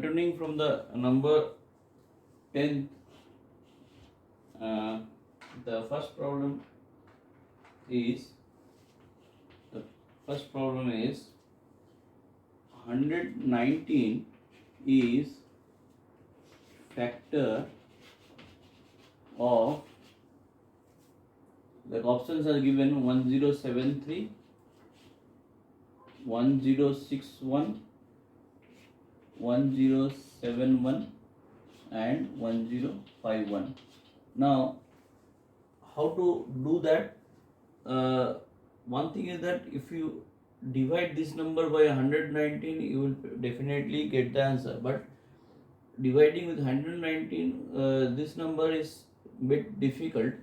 continuing from the number 10, the first problem is 119 is factor of, the options are given 1073, 1061, 1071 and 1051. Now how to do that? One thing is that if you divide this number by 119, you will definitely get the answer, but dividing with 119, this number is bit difficult.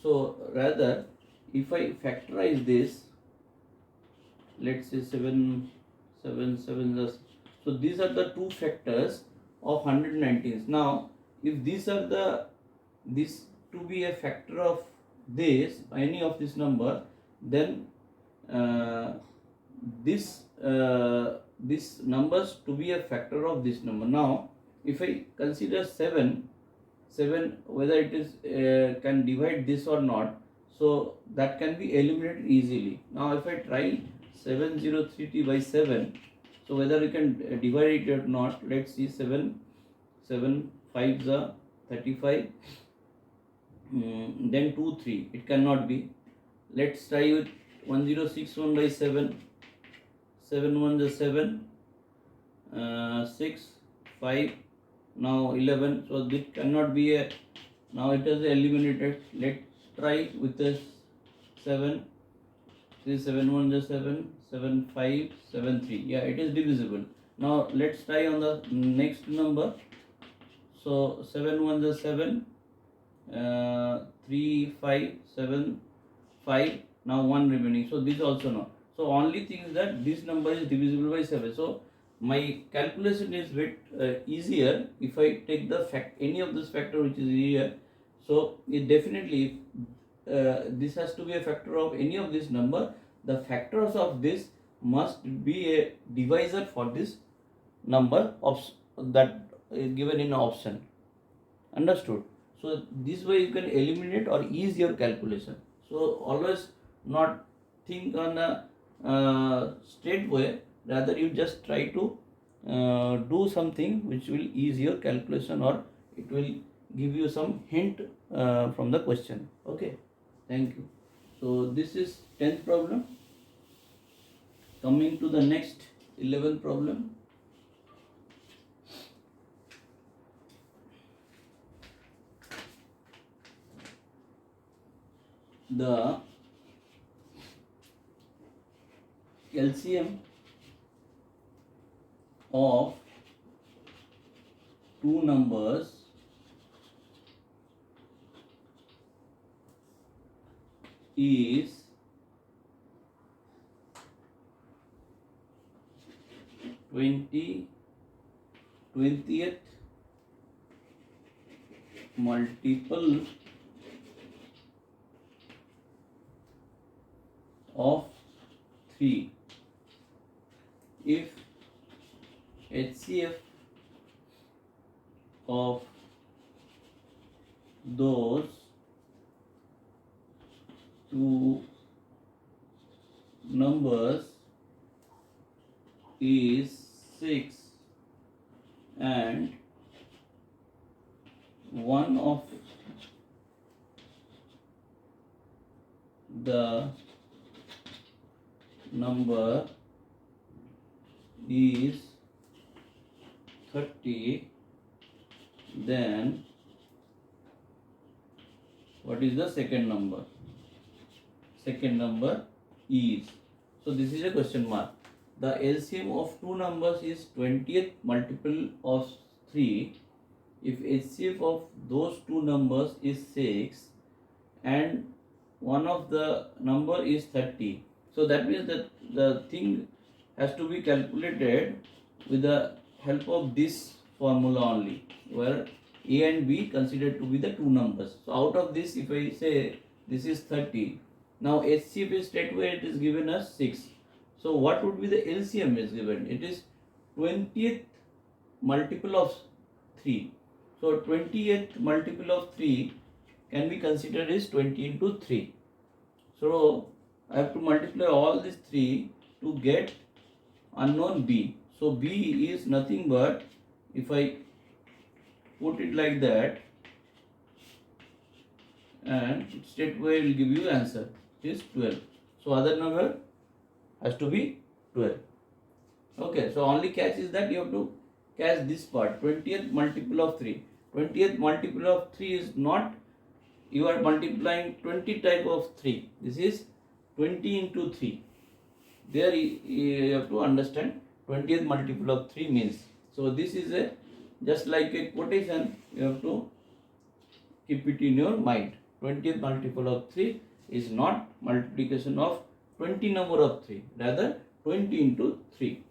So rather, if I factorize this, let's say 7 7 so these are the two factors of 119. Now if these are this to be a factor of any of this number, then this numbers to be a factor of this number. Now if I consider 7 whether it is can divide this or not, so that can be eliminated easily. Now if I try 703t by 7, so whether you can divide it or not, let's see. 7 5 is 35, then 2 3, it cannot be. Let's try with 1061 by 7, 7 1 is 7, 6 5, now 11, so this cannot be a, now it is eliminated. Let's try with this 7, 3 7 1 is 7, 7 5 7 3, yeah, it is divisible. Now let's try on the next number. So 7 1 is 7, 3 5 7 5, now 1 remaining, so this also no. So only thing is that this number is divisible by 7. So my calculation is bit easier if I take the any of this factor which is here. So it definitely, this has to be a factor of any of this number, the factors of this must be a divisor for this number of that given in option. Understood? So this way you can eliminate or ease your calculation. So always not think on a straight way, rather you just try to do something which will ease your calculation, or it will give you some hint from the question. Okay, thank you. So this is 10th problem. Coming to the next 11th problem. The LCM of two numbers is 20th multiple of 3 if HCF of those two numbers is 6 and one of the number is 30, then what is the second number? Second number is, so this is a question mark. The LCM of two numbers is 20th multiple of 3 if HCF of those two numbers is 6 and one of the number is 30. So that means that the thing has to be calculated with the help of this formula only, where A and B considered to be the two numbers. So out of this, if I say this is 30, now HCF is straightway it is given as 6. So what would be the LCM is given? It is 20th multiple of 3. So 20th multiple of 3 can be considered as 20 into 3. So I have to multiply all these 3 to get unknown b. So b is nothing but, if I put it like that, and straightway will give you answer, it is 12. So other number has to be 12. Okay, so only catch is that you have to catch this part, 20th multiple of 3. 20th multiple of 3 is not, you are multiplying 20 type of 3. This is 20 into 3. There you have to understand 20th multiple of 3 means. So this is a just like a quotation, you have to keep it in your mind. 20th multiple of 3 is not multiplication of 20 number of 3, rather 20 into 3.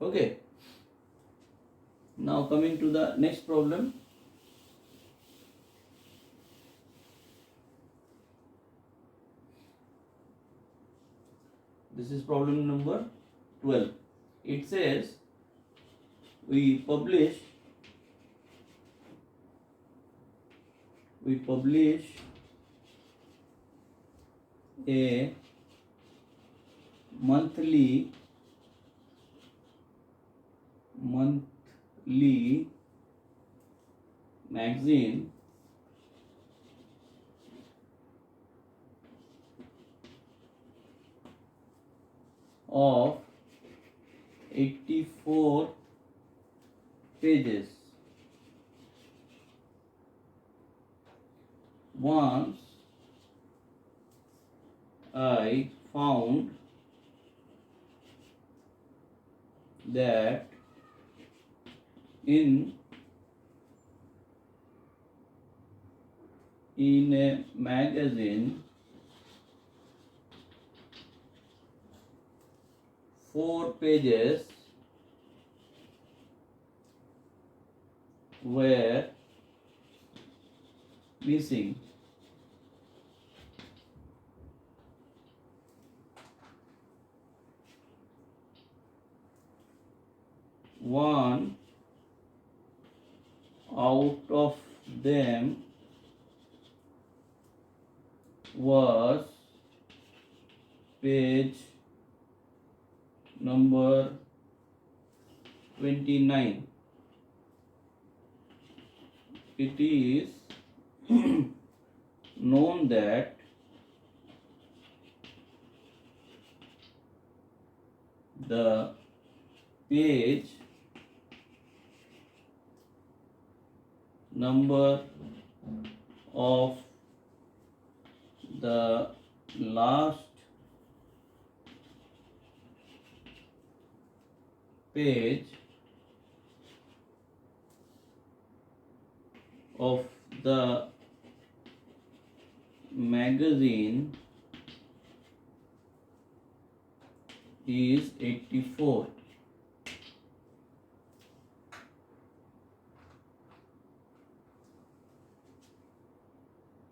Okay. Now coming to the next problem. This is problem number 12. It says we publish a monthly magazine of 84 pages. Once I found that in a magazine 4 pages were missing. One out of them was page number 29. It is known that the page number of the last page of the magazine is 84.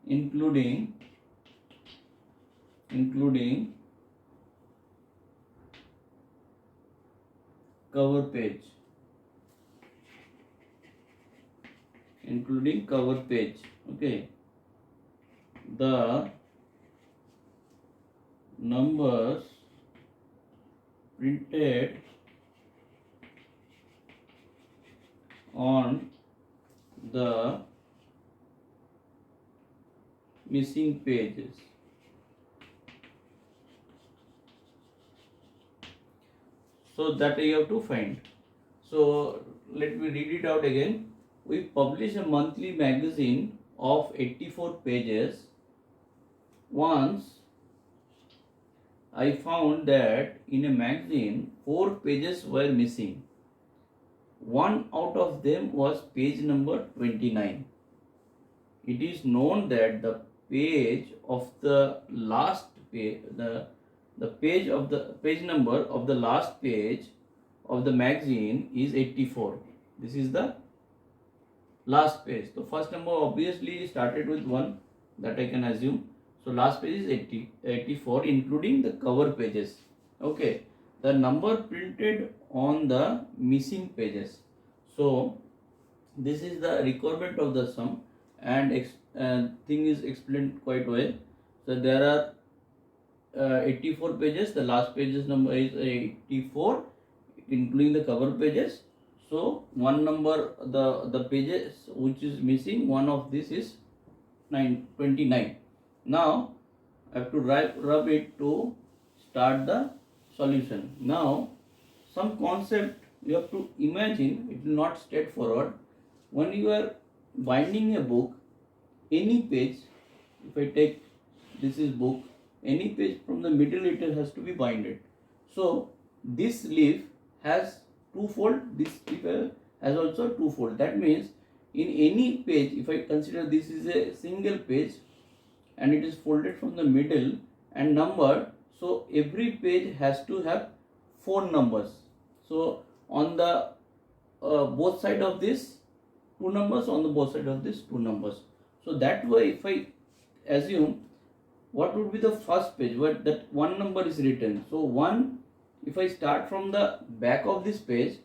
Including cover page. Okay. The numbers printed on the missing pages. So that you have to find. So let me read it out again. We publish a monthly magazine of 84 pages. Once I found that in a magazine 4 pages were missing. One out of them was page number 29. It is known that the page of the last page, the page of the page number of the last page of the magazine is 84. This is the last page. The first number obviously started with 1, that I can assume. So last page is 84 including the cover pages. Okay. The number printed on the missing pages. So this is the requirement of the sum, and thing is explained quite well. So there are 84 pages. The last pages number is 84, including the cover pages. So one number, the pages which is missing, one of this is 29. Now I have to rub it to start the solution. Now some concept you have to imagine, it will not straightforward. When you are binding a book, any page, if I take this is book, any page from the middle it has to be binded. So this leaf has twofold, this leaf has also twofold. That means in any page, if I consider this is a single page and it is folded from the middle and numbered, so every page has to have 4 numbers. So on the both side of this 2 numbers, on the both side of this 2 numbers. So that way, if I assume, what would be the first page where that one number is written? So 1, if I start from the back of this page,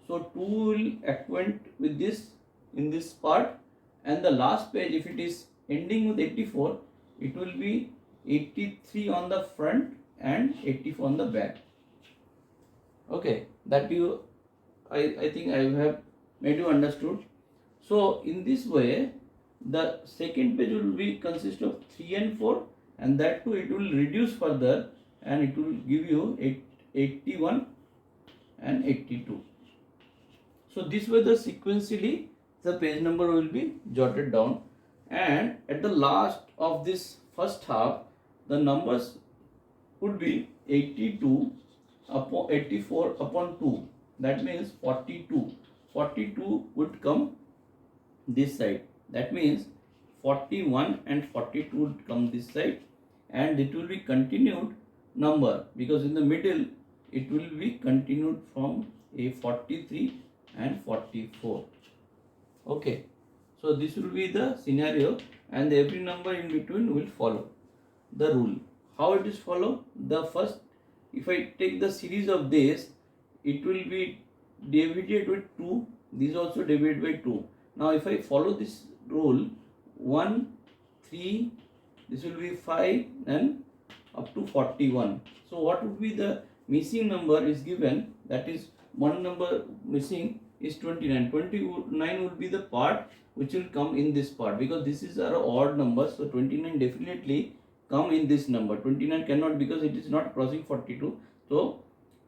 so 2 will acquaint with this in this part, and the last page, if it is ending with 84, it will be 83 on the front and 84 on the back. Okay, that I think I have made you understood. So in this way, the second page will be consist of 3 and 4, and that too it will reduce further and it will give you 81 and 82. So this way the sequentially the page number will be jotted down, and at the last of this first half the numbers would be 82 upon 84 upon 2, that means 42. 42 would come this side, that means 41 and 42 would come this side, and it will be continued number because in the middle it will be continued from a 43 and 44. Okay, so this will be the scenario, and every number in between will follow the rule. How it is follow? The first, if I take the series of this, it will be divided with 2, this also divided by 2. Now if I follow this rule, 1, 3, this will be 5 and up to 41. So what would be the missing number is given, that is one number missing is 29. 29 would be the part which will come in this part, because this is our odd number, so 29 definitely come in this number. 29 cannot, because it is not crossing 42. So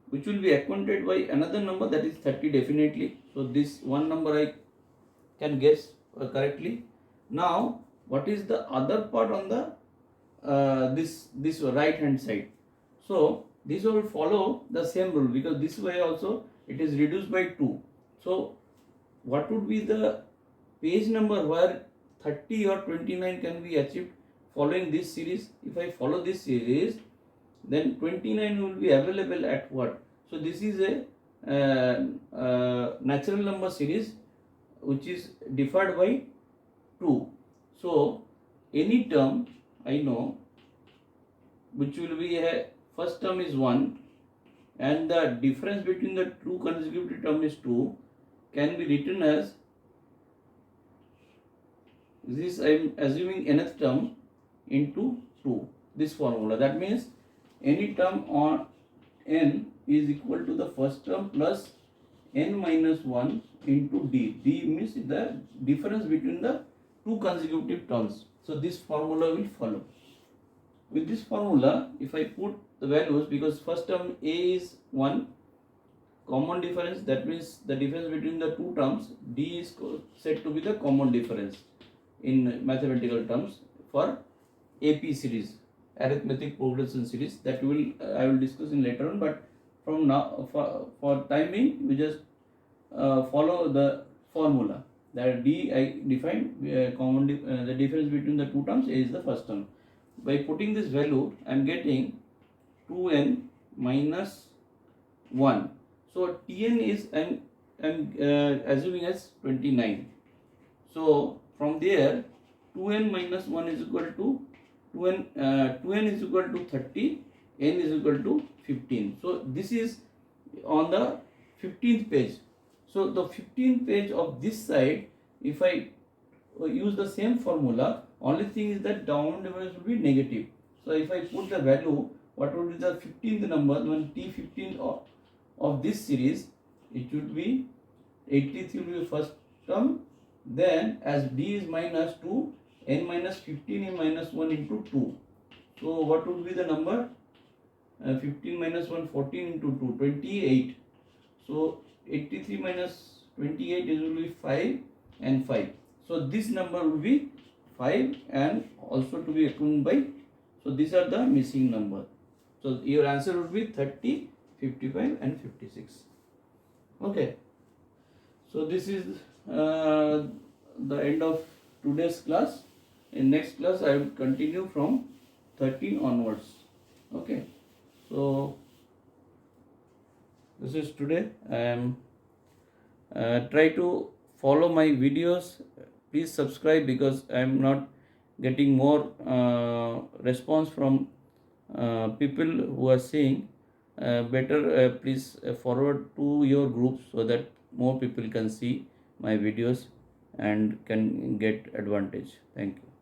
which will be accounted by another number, that is 30 definitely. So this one number I can guess correctly. Now what is the other part on the this right hand side? So this will follow the same rule, because this way also it is reduced by 2. So what would be the page number where 30 or 29 can be achieved following this series? If I follow this series, then 29 will be available at what? So this is a natural number series which is divided by 2. So any term I know which will be a first term is 1 and the difference between the two consecutive term is 2 can be written as this. I am assuming nth term into 2, this formula. That means any term on n is equal to the first term plus n minus 1 into d. D means the difference between the two consecutive terms. So this formula will follow. With this formula, if I put the values, because first term a is 1, common difference, that means the difference between the two terms, d is said to be the common difference in mathematical terms for AP series, arithmetic progression series, that I will discuss in later on. But from now, for time being, we just follow the formula that d I define the difference between the two terms. A is the first term. By putting this value, I am getting 2n minus 1. So Tn is I am assuming as 29. So from there 2n minus 1 is equal to 2n is equal to 30, n is equal to 15. So this is on the 15th page. So the 15th page of this side, if I use the same formula, only thing is that downward difference will be negative. So if I put the value, what would be the 15th number when T15 of this series, it should be 83 will be the first term, then as D is minus 2, n minus 15 is minus 1 into 2. So what would be the number? 15 minus 1, 14 into 2, 28. So 83 minus 28 is will be 5 and 5. So this number will be 5 and also to be accounted by. So these are the missing number. So your answer would be 30, 55 and 56. Okay. So this is the end of today's class. In next class I will continue from 13 onwards. Okay. So this is today. I am try to follow my videos. Please subscribe because I am not getting more response from people who are seeing. Better please forward to your group so that more people can see my videos and can get advantage. Thank you.